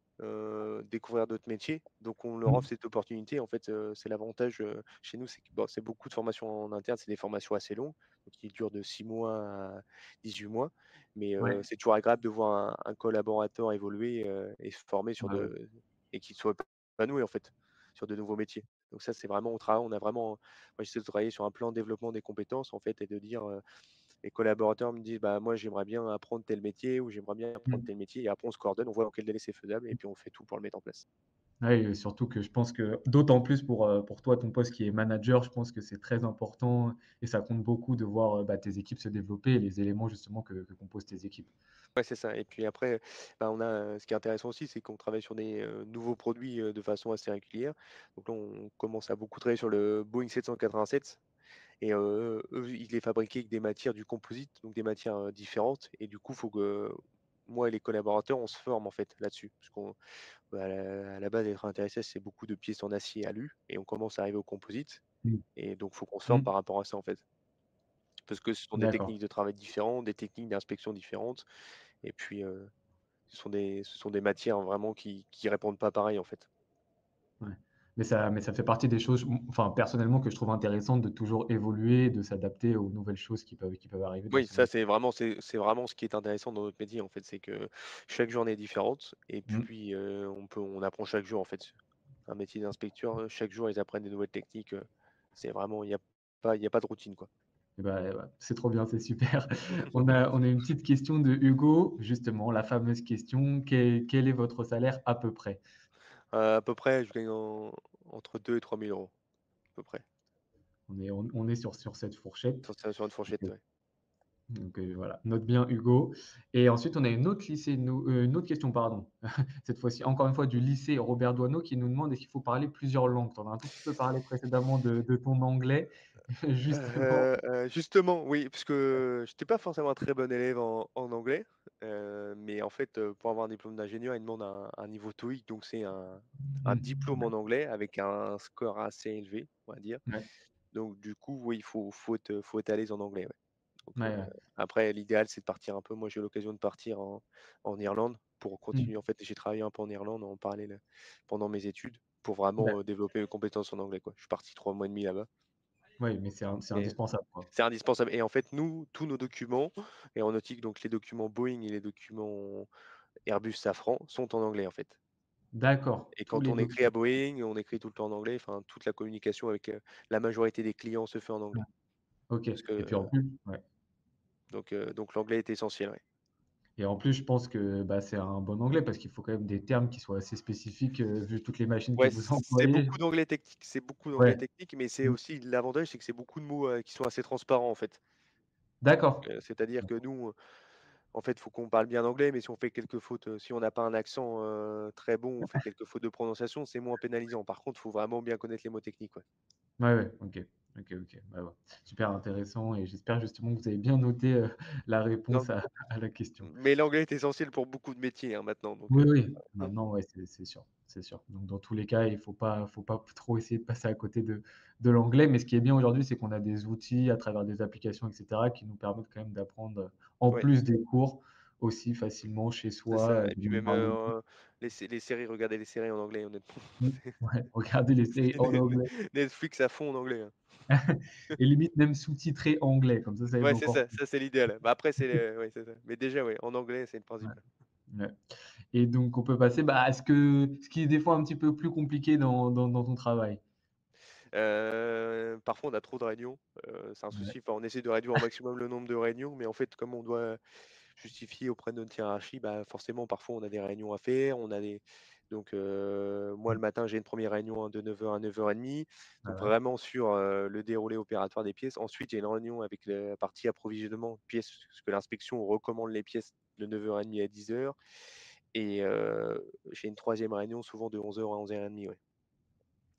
découvrir d'autres métiers. Donc on leur offre Mmh. cette opportunité. En fait, c'est l'avantage, chez nous, c'est que, bon, c'est beaucoup de formations en interne, c'est des formations assez longues, donc qui durent de 6 mois à 18 mois. Mais, Ouais. c'est toujours agréable de voir un collaborateur évoluer, et se former Ouais, ouais. et qu'il soit épanoui, en fait, sur de nouveaux métiers. Donc ça, c'est vraiment on a vraiment moi, j'essaie de travailler sur un plan de développement des compétences, en fait, et de dire, les collaborateurs me disent: «Bah, moi, j'aimerais bien apprendre tel métier» ou «J'aimerais bien apprendre Mmh. tel métier» et après on se coordonne, on voit dans quel délai c'est faisable et puis on fait tout pour le mettre en place. Ouais et surtout que je pense que d'autant plus pour toi, ton poste qui est manager, je pense que c'est très important et ça compte beaucoup de voir, bah, tes équipes se développer et les éléments justement que composent tes équipes. Ouais, c'est ça et puis après, bah, on a, ce qui est intéressant aussi, c'est qu'on travaille sur des, nouveaux produits, de façon assez régulière. Donc là, on commence à beaucoup travailler sur le Boeing 787 et eux, ils les fabriquaient avec des matières du composite, donc des matières, différentes et du coup, il faut que moi et les collaborateurs, on se forme, en fait, là-dessus. Parce qu'on bah, à la base, être intéressé, c'est beaucoup de pièces en acier alu et on commence à arriver au composite Mmh. et donc faut qu'on se forme Mmh. par rapport à ça, en fait. Parce que ce sont des D'accord. techniques de travail différentes, des techniques d'inspection différentes et puis, ce sont des matières vraiment qui répondent pas pareil, en fait. Ouais. Mais ça fait partie des choses, enfin, personnellement, que je trouve intéressantes de toujours évoluer, de s'adapter aux nouvelles choses qui peuvent arriver dans Oui, son ça, métier. c'est vraiment ce qui est intéressant dans notre métier, en fait, c'est que chaque journée est différente et Mmh. puis, on apprend chaque jour, en fait. Un métier d'inspecteur, chaque jour, ils apprennent des nouvelles techniques, c'est vraiment il y a pas de routine, quoi. Et bah, c'est trop bien, c'est super. On a une petite question de Hugo, justement, la fameuse question: quel est votre salaire à peu près? À peu près, je gagne entre 2 et 3 000 €, à peu près. On est sur cette fourchette. Sur une fourchette, ouais. Donc, voilà, note bien Hugo et ensuite on a une autre question, pardon. Cette fois-ci, encore une fois du lycée Robert Doisneau qui nous demande: «Est-ce qu'il faut parler plusieurs langues?» Tu en as un tout petit peu parlé précédemment de ton anglais, justement. Justement, oui, parce que j'étais pas forcément un très bon élève en anglais, mais en fait, pour avoir un diplôme d'ingénieur, ils demandent un niveau TOEIC, donc c'est un diplôme Mmh. en anglais avec un score assez élevé, on va dire. Ouais, Donc du coup, oui, il faut être à l'aise en anglais, ouais. Donc, ouais, ouais. après l'idéal, c'est de partir un peu moi, j'ai eu l'occasion de partir en Irlande pour Mmh. continuer en fait, j'ai travaillé un peu en Irlande en parallèle, pendant mes études pour vraiment, D'accord. développer mes compétences en anglais, quoi. Je suis parti 3 mois et demi là-bas Oui, mais c'est et indispensable, quoi. c'est indispensable et en fait, nous, tous nos documents aéronautiques, donc les documents Boeing et les documents Airbus Safran sont en anglais, en fait D'accord, et tous quand les on écrit à documents. Boeing, on écrit tout le temps en anglais, enfin toute la communication avec, la majorité des clients se fait en Ouais, anglais. OK Parce et que, puis en plus ouais. donc l'anglais est essentiel, ouais. Et en plus, je pense que, bah, c'est un bon anglais parce qu'il faut quand même des termes qui soient assez spécifiques, vu toutes les machines que Ouais, vous c'est employez. beaucoup d'anglais technique, c'est beaucoup d'anglais Ouais. technique, mais c'est Mmh. aussi l'avantage, c'est que c'est beaucoup de mots, qui sont assez transparents, en fait. D'accord. C'est-à-dire que nous, en fait, il faut qu'on parle bien anglais, mais si on fait quelques fautes, si on n'a pas un accent, très bon, on fait quelques fautes de prononciation, c'est moins pénalisant. Par contre, il faut vraiment bien connaître les mots techniques, ouais. Ouais, ouais, OK. OK, OK. Bah, ouais. Super intéressant et j'espère justement que vous avez bien noté, la Non, réponse à la question. mais l'anglais est essentiel pour beaucoup de métiers, hein, maintenant, donc Oui, oui, mmh, maintenant, ouais, c'est sûr, c'est sûr. Donc dans tous les cas, il faut pas trop essayer de passer à côté de l'anglais, mais ce qui est bien aujourd'hui, c'est qu'on a des outils à travers des applications et cetera qui nous permettent quand même d'apprendre, en ouais, plus des cours, aussi facilement chez c'est soi, ça et de puis même, manière légale. les séries, regarder les séries en anglais, honnêtement. Mmh, ouais, regarder les séries C'est en anglais Netflix à fond en anglais, hein. et limite même sous-titré anglais, comme ça aide Ouais, c'est encore ça, plus. ça c'est l'idéal. Bah, après c'est le ouais, c'est ça. Mais déjà, ouais, en anglais, c'est le Ouais, principe. ouais et donc on peut passer, bah, à ce qui est des fois un petit peu plus compliqué dans ton travail. Parfois, on a trop de réunions, c'est un Ouais. souci. Enfin, on essaie de réduire au maximum le nombre de réunions, mais en fait, comme on doit justifier auprès de notre hiérarchie, bah, forcément, parfois, on a des réunions à faire, donc moi, Mmh. le matin, j'ai une première réunion de 9 heures à 9 h 30, Ah donc ouais. vraiment sur, le déroulé opératoire des pièces. Ensuite, il y a une réunion avec la partie approvisionnement pièces, parce que l'inspection recommande les pièces de 9 h 30 à 10 heures. Et j'ai une troisième réunion souvent de 11 heures à 11 h 30, ouais.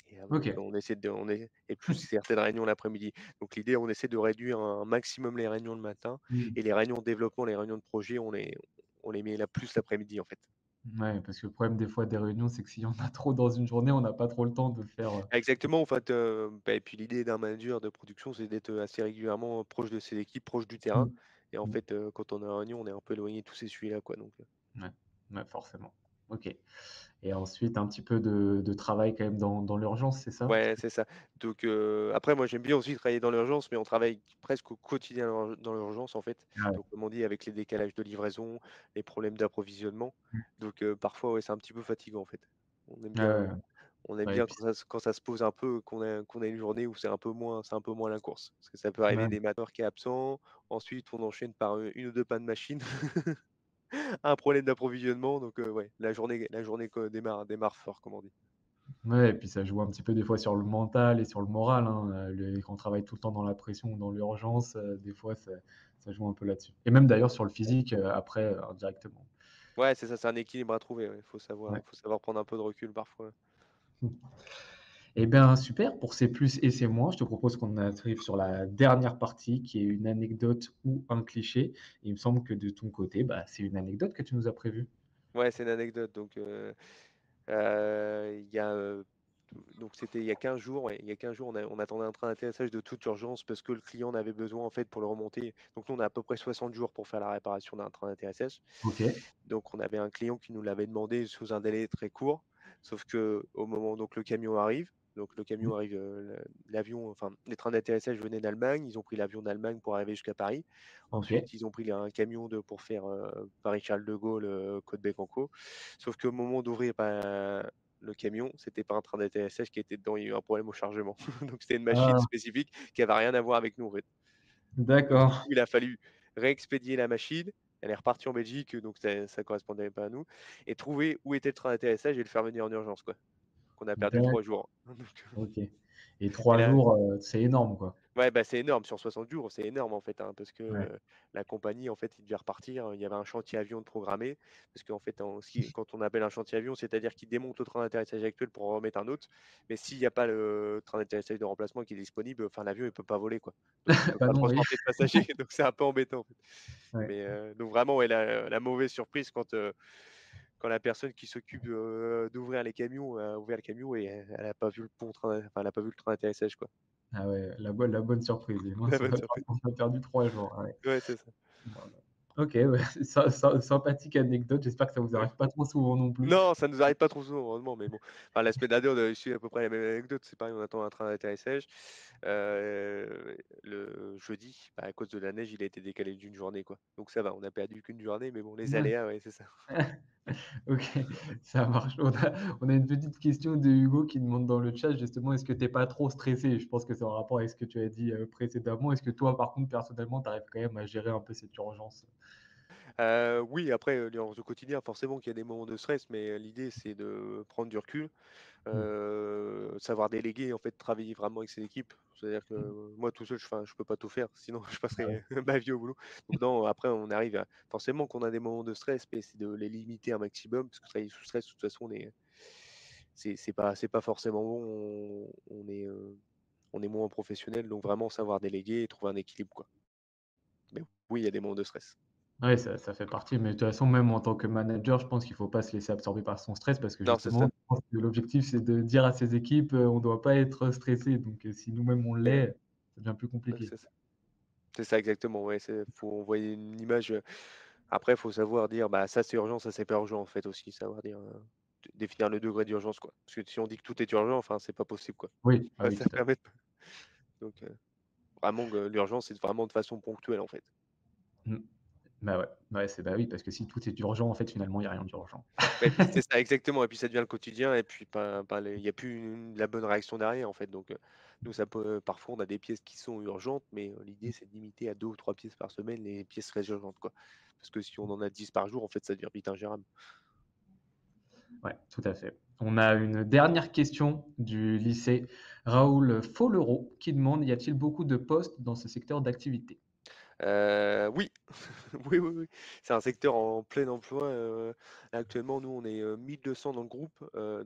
Et donc OK. on essaie de on est et plus certaines réunions l'après-midi. Donc l'idée, on essaie de réduire un maximum les réunions le matin, Mmh. et les réunions de développement, les réunions de projet, on les met la plus l'après-midi, en fait. Ouais, parce que le problème des fois des réunions, c'est que s'il y en a trop dans une journée, on n'a pas trop le temps de faire, Exactement, en fait, bah et puis l'idée d'un manager de production, c'est d'être, assez régulièrement proche de ses équipes, proche du terrain, mmh, et en mmh, fait, quand on est en réunion, on est un peu éloigné de tous ces sujets-là, quoi, donc ouais, ouais, forcément. OK et ensuite un petit peu de travail quand même dans l'urgence, c'est ça? ouais, c'est ça. Donc après moi j'aime bien aussi travailler dans l'urgence, mais on travaille presque au quotidien dans l'urgence, en fait. Ah ouais. Donc comme on dit, avec les décalages de livraison, les problèmes d'approvisionnement. Mmh. Donc parfois, ouais, c'est un petit peu fatigant, en fait. On aime Ouais, bien, ouais, ouais. Ouais et puis quand ça se pose un peu, qu'on a une journée où c'est un peu moins la course. Parce que ça peut arriver ouais. des matins qui est absent, ensuite on enchaîne par, 1 ou 2 pannes de machine, un problème d'approvisionnement, donc ouais, la journée co démarre fort, comme on dit. Ouais et puis ça joue un petit peu des fois sur le mental et sur le moral, hein, quand on travaille tout le temps dans la pression ou dans l'urgence, des fois ça joue un peu là-dessus et même d'ailleurs sur le physique, après, indirectement. Ouais, c'est ça, c'est un équilibre à trouver, ouais. Ouais. Faut savoir prendre un peu de recul parfois. Mmh. Et bien, super, pour ces plus et ces moins, je te propose qu'on arrive sur la dernière partie qui est une anecdote ou un cliché. Il me semble que de ton côté, bah, c'est une anecdote que tu nous as prévue. Ouais, c'est une anecdote. Donc, il y a, donc c'était il y a 15 jours, ouais, il y a 15 jours, on attendait un train d'atterrissage de toute urgence parce que le client en avait besoin, en fait, pour le remonter. Donc nous, on a à peu près 60 jours pour faire la réparation d'un train d'atterrissage. OK. Donc on avait un client qui nous l'avait demandé sous un délai très court, sauf que au moment donc le camion arrive, Mmh. l'avion, enfin, les trains d'atterrissage venaient d'Allemagne, ils ont pris l'avion d'Allemagne pour arriver jusqu'à Paris. OK. Ensuite, ils ont pris un camion pour faire, Paris-Charles de Gaulle, Côte-Bécancourt. Sauf qu'au moment d'ouvrir, bah, le camion, c'était pas un train d'atterrissage qui était dedans, il y a eu un problème au chargement. Donc c'était une machine Ah, spécifique qui avait rien à voir avec nous, en fait. Donc du d'accord. coup, il a fallu réexpédier la machine. Elle est repartie en Belgique, donc ça correspondait pas à nous, et trouver où était le train d'atterrissage et le faire venir en urgence, quoi. On a perdu 3 D'accord. jours. OK et Et 3 là, jours, c'est énorme, quoi. ouais, bah, c'est énorme sur 60 jours, c'est énorme, en fait, hein, parce que, Ouais. la compagnie, en fait, il devait repartir, il y avait un chantier avion de programmé, parce qu'en fait, quand on appelle un chantier avion, c'est-à-dire qu'il démonte le train d'atterrissage actuel pour en remettre un autre, mais s'il y a pas le train d'atterrissage de remplacement qui est disponible, enfin, l'avion, il peut pas voler, quoi. Donc il peut Bah pas non, oui. transporter de passagers, donc c'est un peu embêtant, en fait. Ouais. Mais donc vraiment, ouais, la mauvaise surprise quand la personne qui s'occupe, d'ouvrir les camions a ouvert le camion et elle a pas vu le pont train enfin, elle a pas vu le train d'atterrissage, quoi. Ah ouais, la bonne surprise et La mince, on bonne a surprise. perdu 3 jours, ah ouais. Ouais, c'est ça. Voilà. OK, ouais, sympathique anecdote, j'espère que ça vous Ouais. arrive pas trop souvent non plus. Non, ça nous arrive pas trop souvent, heureusement, mais bon. Enfin, la semaine dernière, on a eu à peu près la même anecdote. C'est pareil, on attend un train d'atterrissage. Le jeudi, bah, à cause de la neige, il a été décalé d'une journée, quoi. Donc ça va, on a perdu qu'une journée, mais bon, les Ouais. aléas, ouais, c'est ça. OK, ça marche. On a une petite question de Hugo qui demande dans le chat justement: «Est-ce que tu es pas trop stressé?» Je pense que c'est en rapport avec ce que tu as dit, précédemment. Est-ce que toi, par contre, personnellement, tu arrives quand même à gérer un peu cette urgence? Oui, après, l'urgence au quotidien, forcément qu'il y a des moments de stress, mais l'idée, c'est de prendre du recul. Mmh. Savoir déléguer, en fait, travailler vraiment avec ses équipes. C'est-à-dire que Mmh. moi tout seul, je peux pas tout faire, sinon je Ah ouais. passerai ma vie au boulot. Donc non, après on arrive à forcément qu'on a des moments de stress, mais c'est de les limiter un maximum, parce que travailler sous stress, de toute façon, c'est pas forcément bon. On est moins professionnel, donc vraiment savoir déléguer et trouver un équilibre, quoi. Mais oui, il y a des moments de stress. Ouais, ça fait partie, mais de toute façon, même en tant que manager, je pense qu'il faut pas se laisser absorber par son stress parce que Non, c'est ça. justement, je pense que l'objectif, c'est de dire à ses équipes, on doit pas être stressé donc si nous-mêmes on Ouais, l'est, ça devient plus ouais, compliqué. c'est ça exactement, ouais, faut envoyer une image. Après, il faut savoir dire, bah, ça c'est urgent, ça c'est pas urgent, en fait, aussi, savoir dire, définir le degré d'urgence, quoi. Parce que si on dit que tout est urgent, enfin, c'est pas possible, quoi. Oui, ah oui, Ça tout à fait. permet de donc vraiment que l'urgence, c'est vraiment de façon ponctuelle, en fait. Mmh. Bah ouais, ouais, bah oui, parce que si tout est urgent, en fait, finalement, il y a rien d'urgent. Et puis c'est ça, exactement, et puis ça devient le quotidien et puis pas les il y a plus la bonne réaction derrière, en fait, donc nous ça peut parfois on a des pièces qui sont urgentes, mais l'idée c'est de limiter à 2 ou 3 pièces par semaine les pièces très urgentes, quoi. Parce que si on en a 10 par jour, en fait, ça devient vite ingérable. Ouais, tout à fait. On a une dernière question du lycée Raoul Follereau qui demande: «Y a-t-il beaucoup de postes dans ce secteur d'activité?» Oui, oui, oui, oui. C'est un secteur en plein emploi, actuellement, nous, on est, 1 200 dans le groupe,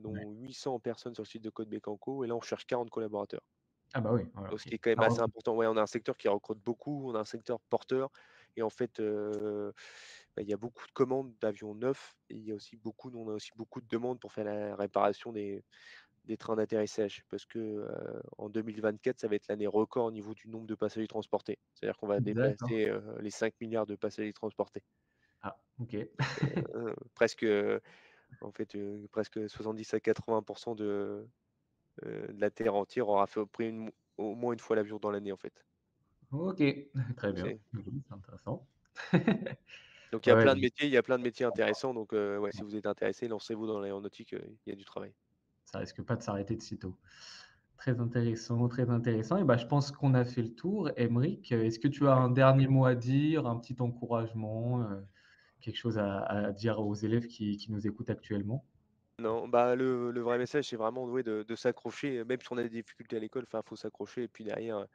Ouais. dont 800 personnes sur le site de Code Bécancour et là, on cherche 40 collaborateurs. Ah bah oui, voilà, Donc ce OK. qui est quand même Ah assez OK. important. Ouais, on a un secteur qui recrute beaucoup, on a un secteur porteur et en fait, bah, il y a beaucoup de commandes d'avions neufs et il y a aussi beaucoup nous, on a aussi beaucoup de demandes pour faire la réparation des trains d'atterrissage parce que, en 2024, ça va être l'année record au niveau du nombre de passagers transportés. C'est-à-dire qu'on va D'accord. dépasser, les 5 milliards de passagers transportés. Ah OK. Donc, presque, en fait, presque 70 à 80 de la terre entière aura fait pris au moins une fois l'avion dans l'année, en fait. OK, très Donc bien. c'est Oui, c'est intéressant. donc Ouais, ouais, du il y a plein de métiers intéressants donc ouais, si vous êtes intéressé, lancez-vous dans l'aéronautique, il y a du travail. ça risque pas de s'arrêter de sitôt. Très intéressant et bah, je pense qu'on a fait le tour. Aymeric, est-ce que tu as Ouais. un dernier mot à dire, un petit encouragement, quelque chose à dire aux élèves qui nous écoutent actuellement? Non, bah, le vrai message, c'est vraiment, ouais, de s'accrocher, même si on a des difficultés à l'école, enfin, faut s'accrocher et puis derrière,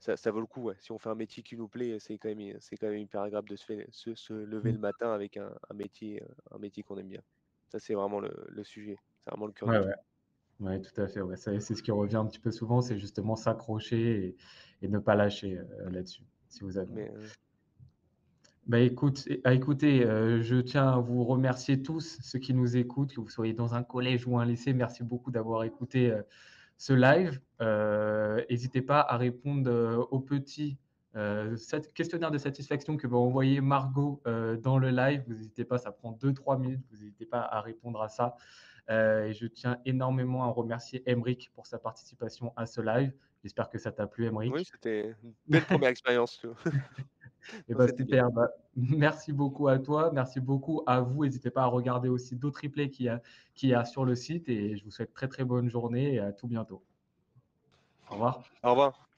ça vaut le coup, ouais. Si on fait un métier qui nous plaît, c'est quand même hyper agréable de se lever Mmh. le matin avec un métier qu'on aime bien. Ça, c'est vraiment le sujet, c'est vraiment le cœur Ouais, du truc. ouais. Ouais, tout à fait, ouais, c'est ce qui revient un petit peu souvent, c'est justement s'accrocher et ne pas lâcher, là-dessus, si vous avez Mais, bah, écoutez, je tiens à vous remercier tous, ceux qui nous écoutent, que vous soyez dans un collège ou un lycée. Merci beaucoup d'avoir écouté, ce live. Hésitez pas à répondre, au petit, questionnaire de satisfaction que va envoyer Margot, dans le live. Vous n'hésitez pas, ça prend 2 3 minutes, vous n'hésitez pas à répondre à ça. Et je tiens énormément à remercier Aymeric pour sa participation à ce live. J'espère que ça t'a plu, oui, Aymeric. c'était une belle première expérience, Et donc bah, c'était bien. super, bah, merci beaucoup à toi, merci beaucoup à vous. N'hésitez pas à regarder aussi d'autres replays qu'il y a sur le site et je vous souhaite très, très bonne journée et à tout bientôt. Au revoir. Au revoir.